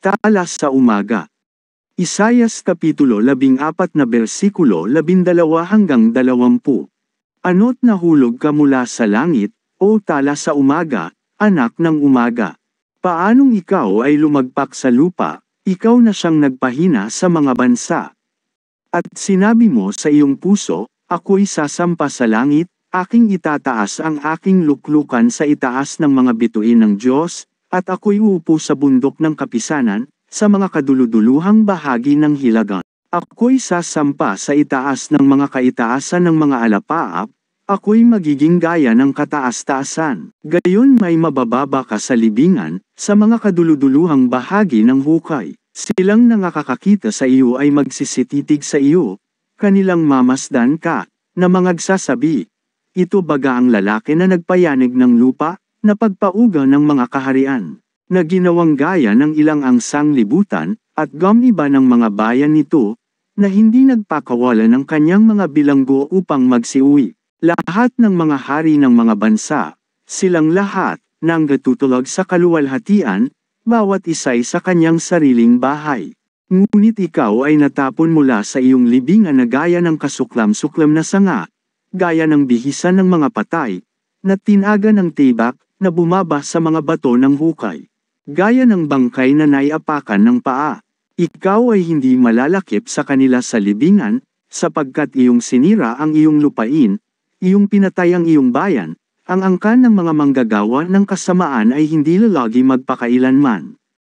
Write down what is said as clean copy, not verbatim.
Talas sa umaga. Isayas Kapitulo 14 na versikulo 12 hanggang 20. Ano't nahulog ka mula sa langit, o talas sa umaga, anak ng umaga? Paanong ikaw ay lumagpak sa lupa, ikaw na siyang nagpahina sa mga bansa? At sinabi mo sa iyong puso, ako'y sasampa sa langit, aking itataas ang aking luklukan sa itaas ng mga bituin ng Diyos, at ako'y uupo sa bundok ng kapisanan, sa mga kaduluduluhang bahagi ng hilaga. Ako'y sasampa sa itaas ng mga kaitaasan ng mga alapaap, ako'y magiging gaya ng kataas-taasan. Gayon may mabababa ka sa libingan, sa mga kaduluduluhang bahagi ng hukay. Silang nakakakita sa iyo ay magsisititig sa iyo, kanilang mamasdan ka, na mangagsasabi, ito baga ang lalaki na nagpayanig ng lupa, na pagpauga ng mga kaharian, na ginawang gaya ng ilang angsang libutan, at gumiba ng mga bayan nito, na hindi nagpakawala ng kanyang mga bilanggo upang magsiuwi. Lahat ng mga hari ng mga bansa, silang lahat, nang gatutulog sa kaluwalhatian, bawat isa'y sa kanyang sariling bahay. Ngunit ikaw ay natapon mula sa iyong libingan na gaya ng kasuklam-suklam na sanga, gaya ng bihisan ng mga patay, na tinaga ng tibak, na bumaba sa mga bato ng hukay. Gaya ng bangkay na naiapakan ng paa. Ikaw ay hindi malalakip sa kanila sa libingan, sapagkat iyong sinira ang iyong lupain, iyong pinatay ang iyong bayan, ang angkan ng mga manggagawa ng kasamaan ay hindi lalagi magpakailanman.